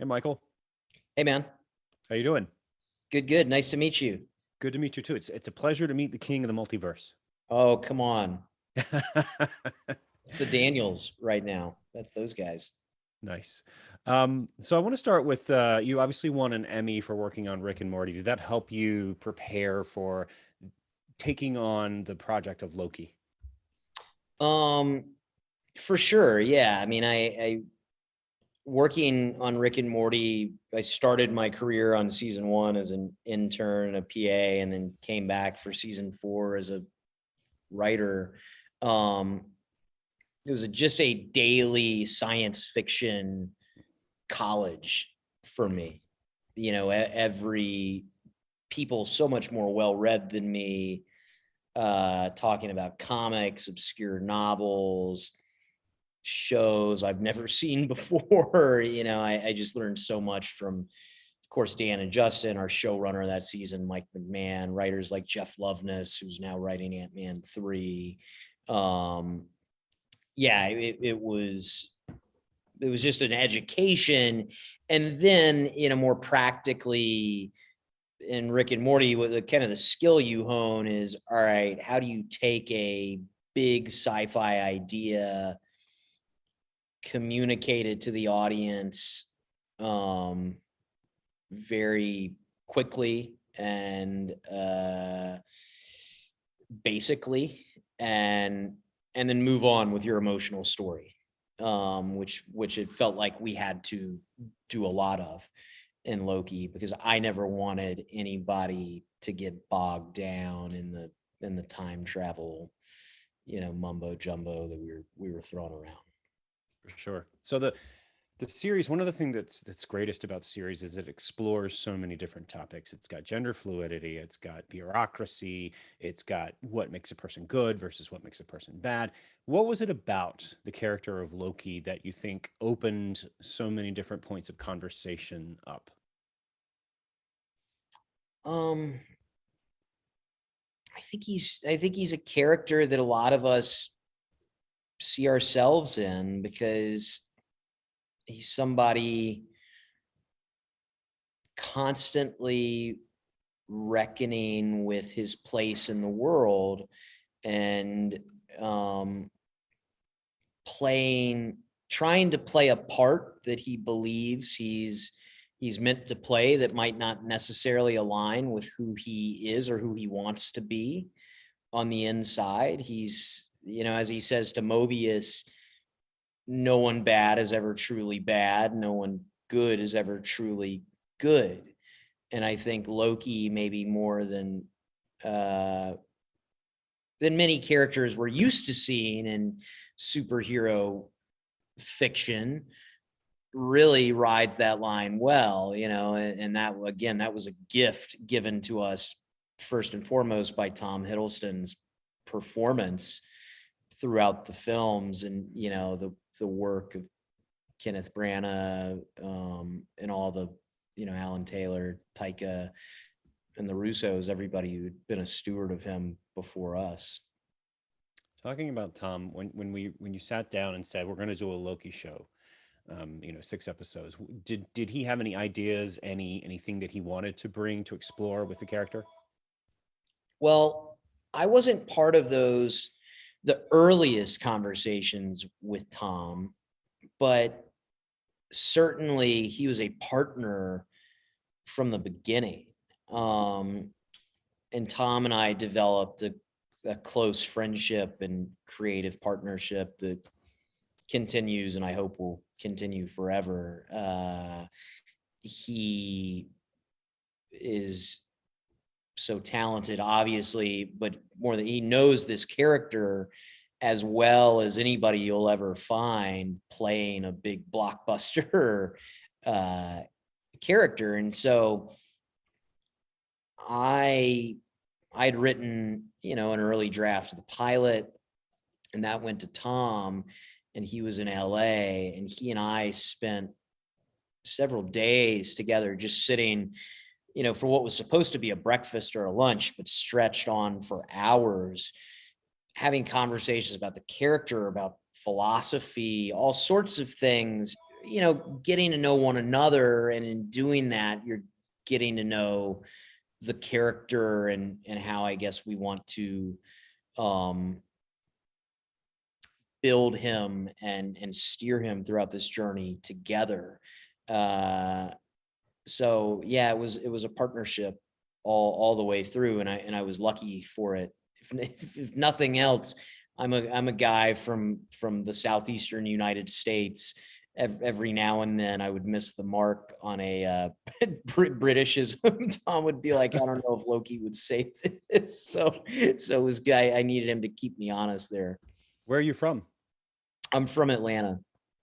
Hey, Michael. Hey, man. How you doing? Good, good. Nice to meet you. Good to meet you too. It's a pleasure to meet the king of the multiverse. Oh, come on. It's the Daniels right now. That's those guys. Nice. So I want to start with you obviously won an Emmy for working on Rick and Morty. Did that help you prepare for taking on the project of Loki? Um, for sure. Yeah. I mean, I working on Rick and Morty, I started my career on season one as an intern, a PA, and then came back for season four as a writer. Um, it was just a daily science fiction college for me. Every people so much more well read than me, talking about comics, obscure novels, shows I've never seen before. I just learned so much from, of course, Dan and Justin, our showrunner that season, Mike McMahon, writers like Jeff Loveness, who's now writing Ant-Man 3. Yeah, it was just an education. And then, more practically in Rick and Morty, what the kind of the skill you hone is, all right, how do you take a big sci-fi idea, communicate it to the audience very quickly and basically, and then move on with your emotional story, which it felt like we had to do a lot of in Loki, because I never wanted anybody to get bogged down in the time travel, mumbo jumbo that we were throwing around. For sure. So the series, one of the things that's greatest about the series is it explores so many different topics. It's got gender fluidity, it's got bureaucracy, it's got what makes a person good versus what makes a person bad. What was it about the character of Loki that you think opened so many different points of conversation up? Um, I think he's a character that a lot of us see ourselves in, because he's somebody constantly reckoning with his place in the world, and um, playing trying to play a part that he believes he's meant to play, that might not necessarily align with who he is or who he wants to be on the inside. He's, as he says to Mobius, no one bad is ever truly bad, no one good is ever truly good. And I think Loki, maybe more uh than many characters we're used to seeing in superhero fiction, really rides that line well, and that, again, that was a gift given to us first and foremost by Tom Hiddleston's performance throughout the films, and the work of Kenneth Branagh, and all the, Alan Taylor, Taika, and the Russos, everybody who'd been a steward of him before us. Talking about Tom, when you sat down and said we're going to do a Loki show, 6 episodes, did he have any ideas, anything that he wanted to bring to explore with the character? Well, I wasn't part of the earliest conversations with Tom, but certainly he was a partner from the beginning. And Tom and I developed a close friendship and creative partnership that continues, and I hope will continue forever. He is so talented, obviously, but more than, he knows this character as well as anybody you'll ever find playing a big blockbuster uh, character. And so I'd written, an early draft of the pilot, and that went to Tom, and he was in LA, and he and I spent several days together just sitting, for what was supposed to be a breakfast or a lunch, but stretched on for hours, having conversations about the character, about philosophy, all sorts of things, getting to know one another, and in doing that, you're getting to know the character and how I guess we want to um, build him and steer him throughout this journey together. Uh, so yeah, it was a partnership all the way through, and I was lucky for it. If nothing else, I'm a guy from the southeastern United States. Every now and then I would miss the mark on a Britishism. Tom would be like, I don't know if Loki would say this. So it was guy, I needed him to keep me honest there. Where are you from? I'm from Atlanta.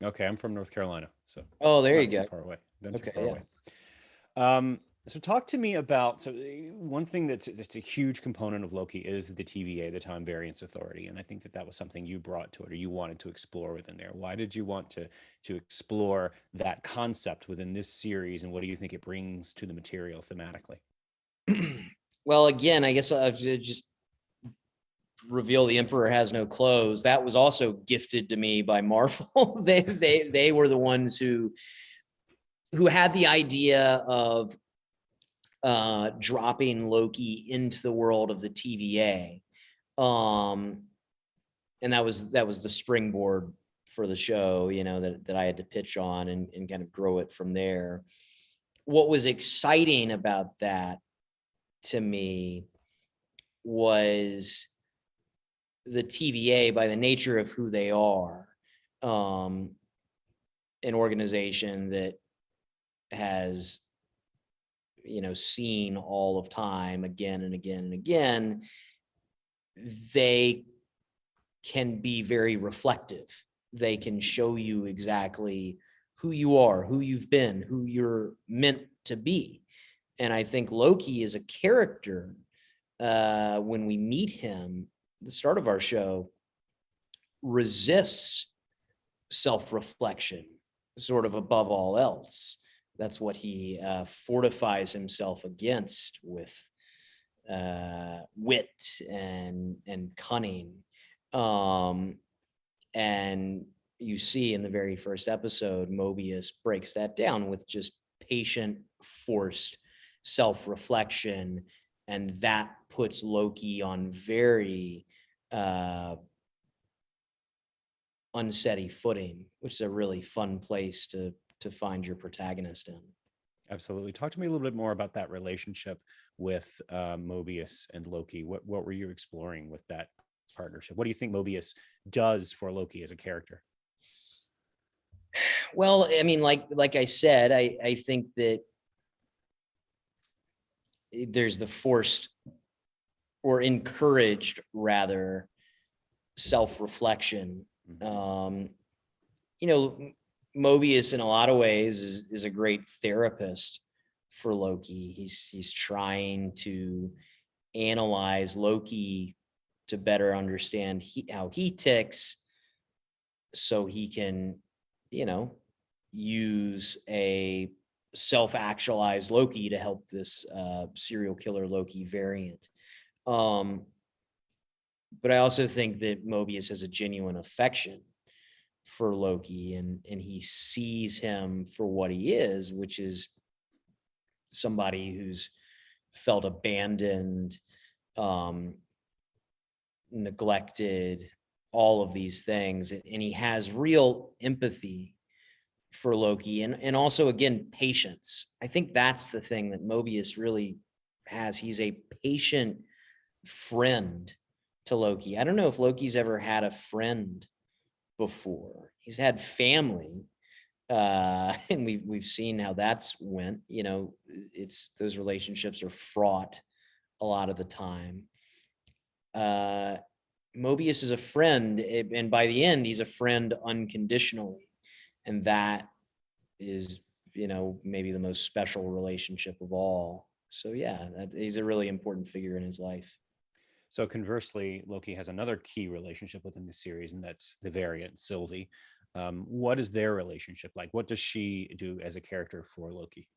Okay, I'm from North Carolina, so Oh, there you not too go. far away. Not too Okay, far yeah. away. So talk to me about one thing that's a huge component of Loki is the TVA, the Time Variance Authority, and I think that was something you brought to it, or you wanted to explore within there. Why did you want to explore that concept within this series, and what do you think it brings to the material thematically? Well, again, I guess I'll just reveal the Emperor has no clothes. That was also gifted to me by Marvel. They were the ones who had the idea of dropping Loki into the world of the TVA. And that was the springboard for the show, that I had to pitch on and kind of grow it from there. What was exciting about that to me was the TVA, by the nature of who they are, an organization that has seen all of time again and again and again. They can be very reflective. They can show you exactly who you are, who you've been, who you're meant to be. And I think Loki is a character, when we meet him at the start of our show, resists self-reflection sort of above all else. That's what he fortifies himself against with wit and cunning. And you see in the very first episode, Mobius breaks that down with just patient, forced self-reflection, and that puts Loki on very unsteady footing, which is a really fun place to find your protagonist in. Absolutely. Talk to me a little bit more about that relationship with Mobius and Loki. What were you exploring with that partnership? What do you think Mobius does for Loki as a character? Well, I mean, like I said, I think that there's the forced or encouraged, rather, self-reflection. Mobius in a lot of ways is a great therapist for Loki. He's trying to analyze Loki to better understand how he ticks, so he can, use a self-actualized Loki to help this serial killer Loki variant. But I also think that Mobius has a genuine affection for Loki, and he sees him for what he is, which is somebody who's felt abandoned, neglected, all of these things. And he has real empathy for Loki, and also, again, patience. I think that's the thing that Mobius really has. He's a patient friend to Loki. I don't know if Loki's ever had a friend before. He's had family, and we've seen how that's went. It's those relationships are fraught a lot of the time. Mobius is a friend, and by the end, he's a friend unconditionally, and that is, maybe the most special relationship of all. So yeah, he's a really important figure in his life. So conversely, Loki has another key relationship within the series, and that's the variant Sylvie. What is their relationship like? What does she do as a character for Loki?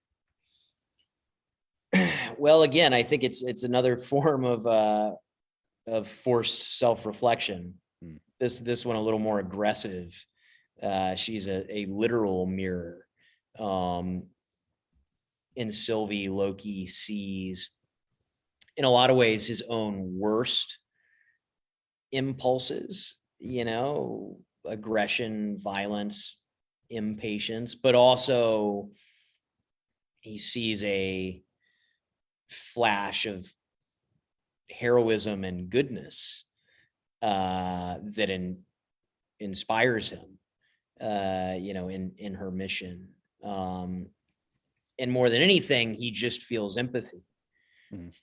Well, again, I think it's another form of forced self-reflection. This one a little more aggressive. She's a literal mirror. Um, in Sylvie, Loki sees, in a lot of ways, his own worst impulses, aggression, violence, impatience, but also he sees a flash of heroism and goodness that inspires him, in her mission. And more than anything, he just feels empathy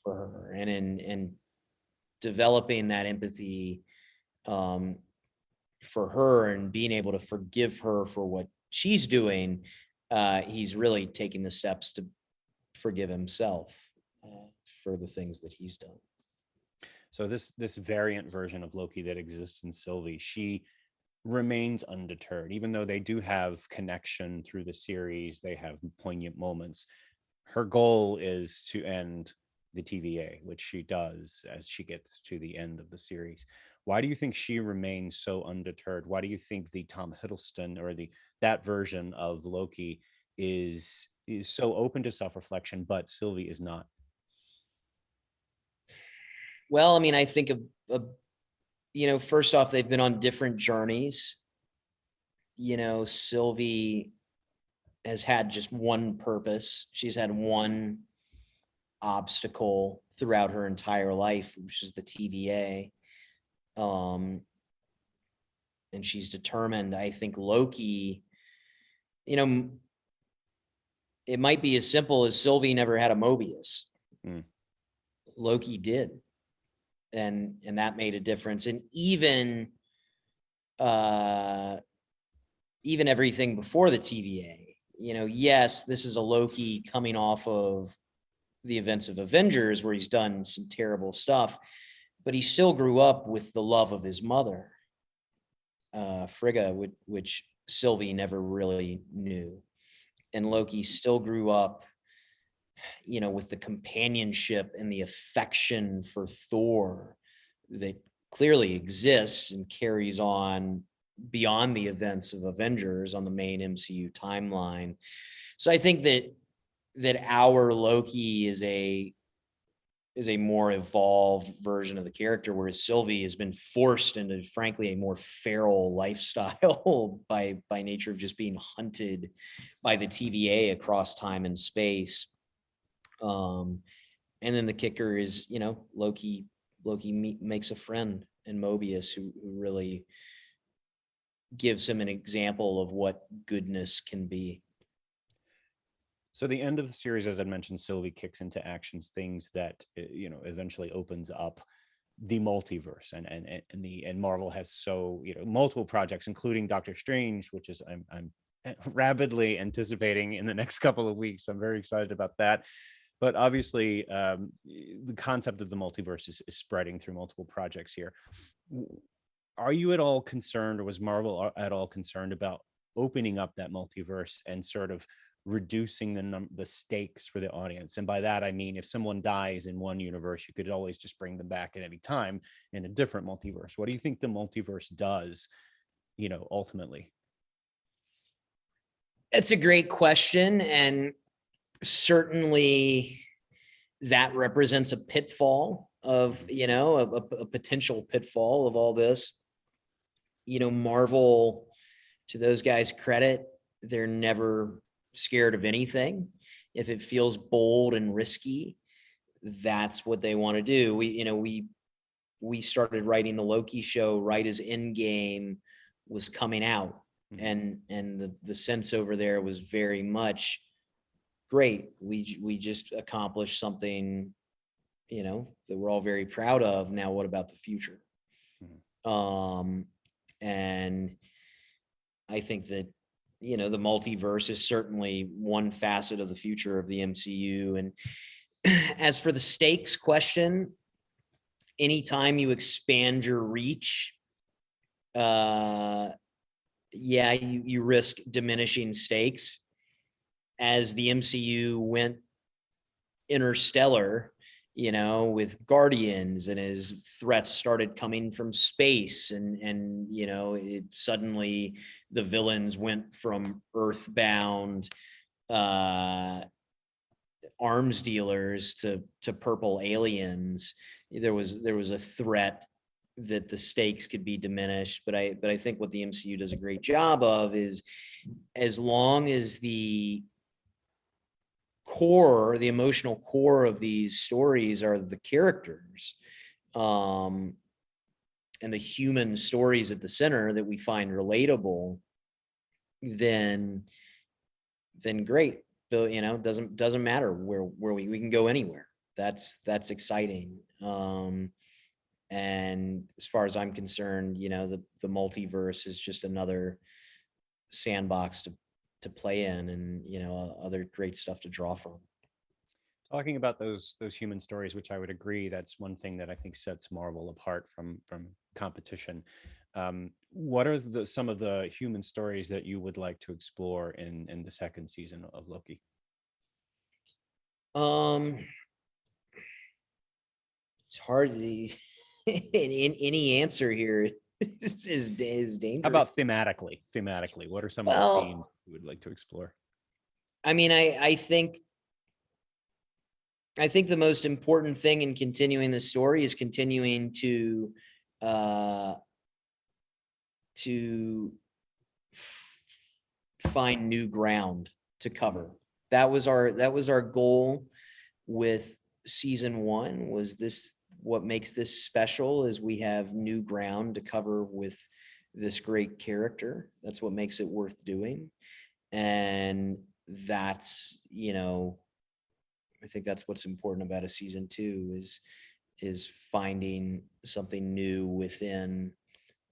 for her, and in developing that empathy for her and being able to forgive her for what she's doing, he's really taking the steps to forgive himself for the things that he's done. So this variant version of Loki that exists in Sylvie, she remains undeterred, even though they do have connection through the series. They have poignant moments. Her goal is to end the TVA, which she does as she gets to the end of the series. Why do you think she remains so undeterred? Why do you think the Tom Hiddleston or that version of Loki is so open to self-reflection, but Sylvie is not? Well, I mean, I think first off, they've been on different journeys. Sylvie has had just one purpose. She's had one obstacle throughout her entire life, which is the TVA. And she's determined. I think Loki, it might be as simple as Sylvie never had a Mobius. Loki did. And that made a difference. And even everything before the TVA, yes, this is a Loki coming off of the events of Avengers where he's done some terrible stuff, but he still grew up with the love of his mother, Frigga, which Sylvie never really knew. And Loki still grew up, with the companionship and the affection for Thor that clearly exists and carries on beyond the events of Avengers on the main MCU timeline. So I think that our Loki is a more evolved version of the character, whereas Sylvie has been forced into, frankly, a more feral lifestyle by nature of just being hunted by the TVA across time and space. And then the kicker is, Loki makes a friend in Mobius who really gives him an example of what goodness can be. So the end of the series, as I mentioned, Sylvie kicks into actions, things that eventually opens up the multiverse, and Marvel has multiple projects, including Doctor Strange, which is I'm rapidly anticipating in the next couple of weeks. I'm very excited about that. But obviously, the concept of the multiverse is spreading through multiple projects here. Are you at all concerned, or was Marvel at all concerned about opening up that multiverse and sort of reducing the stakes for the audience? And by that, I mean, if someone dies in one universe, you could always just bring them back at any time in a different multiverse. What do you think the multiverse does, ultimately? It's a great question. And certainly that represents a pitfall of, a potential pitfall of all this. Marvel, to those guys' credit, they're never scared of anything. If it feels bold and risky, that's what they want to do. We started writing the Loki show right as Endgame was coming out. And the sense over there was very much, great, we just accomplished something, that we're all very proud of. Now what about the future? And I think that, the multiverse is certainly one facet of the future of the MCU. And as for the stakes question, anytime you expand your reach, you risk diminishing stakes. As the MCU went interstellar with Guardians, and his threats started coming from space, and it suddenly the villains went from earthbound arms dealers to purple aliens. There was a threat that the stakes could be diminished, but I think what the MCU does a great job of is, as long as the emotional core of these stories are the characters, and the human stories at the center that we find relatable, then great. So, doesn't matter where we can go anywhere. That's exciting. And as far as I'm concerned, the multiverse is just another sandbox to play in, and other great stuff to draw from. Talking about those human stories, which I would agree, that's one thing that I think sets Marvel apart from competition. What are some of the human stories that you would like to explore in the second season of Loki? It's hard to in any answer here is dangerous. How about thematically, what are some of the themes you would like to explore? I mean, I think the most important thing in continuing the story is continuing to find new ground to cover. That was our goal with season 1. Was this what makes this special? Is we have new ground to cover with this great character. That's what makes it worth doing. And that's, I think that's what's important about a season 2 is finding something new within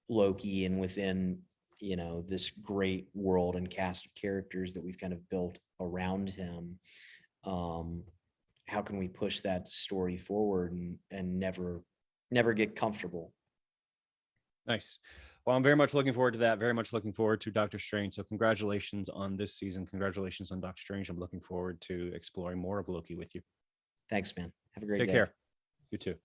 Loki and within, this great world and cast of characters that we've kind of built around him. How can we push that story forward and never get comfortable? Nice. Well, I'm very much looking forward to that. Very much looking forward to Doctor Strange. So congratulations on this season. Congratulations on Doctor Strange. I'm looking forward to exploring more of Loki with you. Thanks, man. Have a great Take day. care. You too.